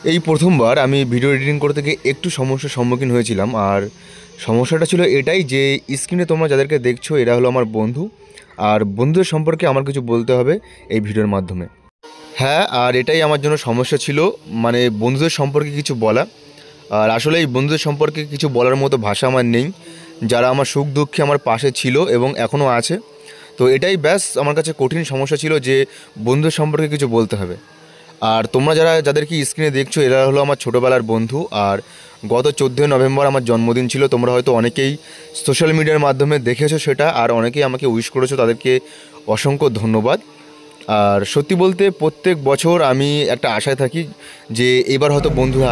এই প্রথমবার আমি ভিডিও এডিটিং করতে গিয়ে একটু সমস্যার সম্মুখীন হয়েছিলাম। আর সমস্যাটা ছিল এটাই যে স্ক্রিনে তোমরা যাদেরকে দেখছো এরা হলো আমার বন্ধু, আর বন্ধুদের সম্পর্কে আমার কিছু বলতে হবে এই ভিডিওর মাধ্যমে। হ্যাঁ, আর এটাই আমার জন্য সমস্যা ছিল, মানে বন্ধুদের সম্পর্কে কিছু বলা। আর আসলে এই বন্ধুদের সম্পর্কে কিছু বলার মতো ভাষা আমার নেই, যারা আমার সুখ দুঃখে আমার পাশে ছিল এবং এখনও আছে। তো এটাই ব্যাস আমার কাছে কঠিন সমস্যা ছিল যে বন্ধুদের সম্পর্কে কিছু বলতে হবে। আর তোমরা যাদেরকে স্ক্রিনে দেখছো এরা হলো আমার ছোটোবেলার বন্ধু। আর গত 14 নভেম্বর আমার জন্মদিন ছিল, তোমরা হয়তো অনেকেই সোশ্যাল মিডিয়ার মাধ্যমে দেখেছো সেটা, আর অনেকেই আমাকে উইশ করেছো, তাদেরকে অসংখ্য ধন্যবাদ। আর সত্যি বলতে প্রত্যেক বছর আমি একটা আশায় থাকি যে এবার হয়তো বন্ধুরা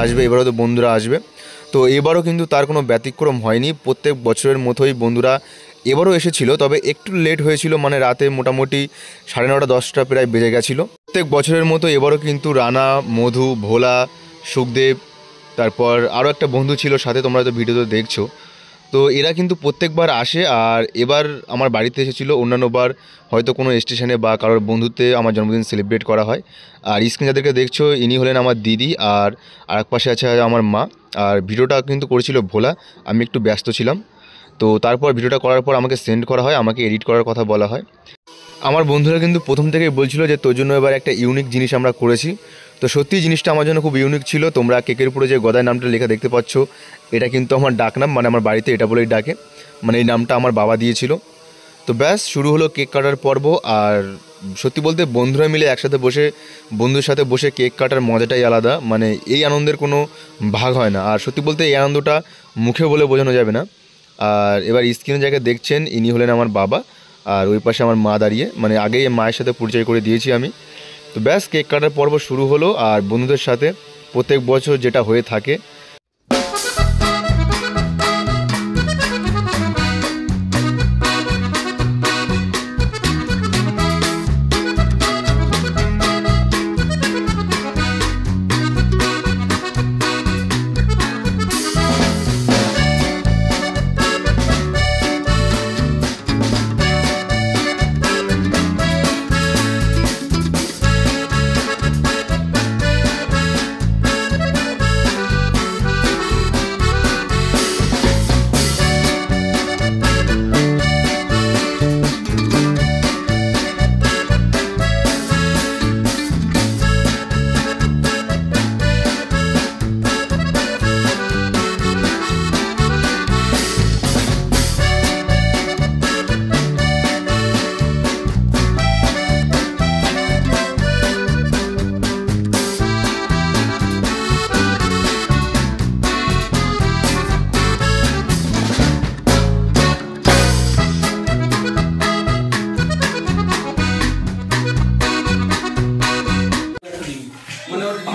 আসবে। তো এবারও কিন্তু তার কোনো ব্যতিক্রম হয়নি, প্রত্যেক বছরের মতোই বন্ধুরা এবারও এসেছিলো, তবে একটু লেট হয়েছিল, মানে রাতে মোটামুটি 9:30 10টা প্রায় বেজে গেছিলো। প্রত্যেক বছরের মতো এবারও কিন্তু রানা, মধু, ভোলা, সুখদেব, তারপর আরও একটা বন্ধু ছিল সাথে, তোমরা তো ভিডিওতে দেখছো। তো এরা কিন্তু প্রত্যেকবার আসে, আর এবার আমার বাড়িতে এসেছিলো। অন্যান্যবার হয়তো কোনো স্টেশনে বা কারোর বন্ধুতে আমার জন্মদিন সেলিব্রেট করা হয়। আর স্ক্রিনে যাদেরকে দেখছো ইনি হলেন আমার দিদি, আর আরেক পাশে আছে আমার মা। আর ভিডিওটা কিন্তু করেছিল ভোলা, আমি একটু ব্যস্ত ছিলাম। তো তারপর ভিডিওটা করার পর আমাকে সেন্ড করা হয়, আমাকে এডিট করার কথা বলা হয়। আমার বন্ধুরা কিন্তু প্রথম থেকেই বলছিল যে তোর জন্য এবার একটা ইউনিক জিনিস আমরা করেছি। তো সত্যি জিনিসটা আমার জন্য খুব ইউনিক ছিল। তোমরা কেকের উপরে যে গদায় নামটা লেখা দেখতে পাচ্ছ, এটা কিন্তু আমার ডাকনাম, মানে আমার বাড়িতে এটা বলেই ডাকে, মানে এই নামটা আমার বাবা দিয়েছিল। তো ব্যাস শুরু হলো কেক কাটার পর্ব। আর সত্যি বলতে বন্ধুরা মিলে একসাথে বসে, বন্ধুর সাথে বসে কেক কাটার মজাটাই আলাদা, মানে এই আনন্দের কোনো ভাগ হয় না। আর সত্যি বলতে এই আনন্দটা মুখে বলে বোঝানো যাবে না। আর এবার স্ক্রিনে যাকে দেখছেন ইনি হলেন আমার বাবা, আর ওই পাশে আমার মা দাঁড়িয়ে, মানে আগেই মায়ের সাথে পরিচয় করে দিয়েছি আমি। তো ব্যাস কেক কাটার পর্ব শুরু হলো, আর বন্ধুদের সাথে প্রত্যেক বছর যেটা হয়ে থাকে।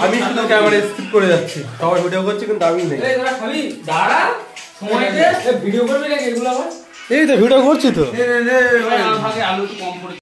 আমি শুধু ক্যামেরা স্কিপ করে যাচ্ছি, সবাই ভিডিও করছে কিন্তু আমি নেই। এই তোরা খাবি দাঁড়া সময় দে, ভিডিও করবি নাকি এগুলো আবার? এই তো ভিডিও করছি তো। ভাই আলু একটু কম করে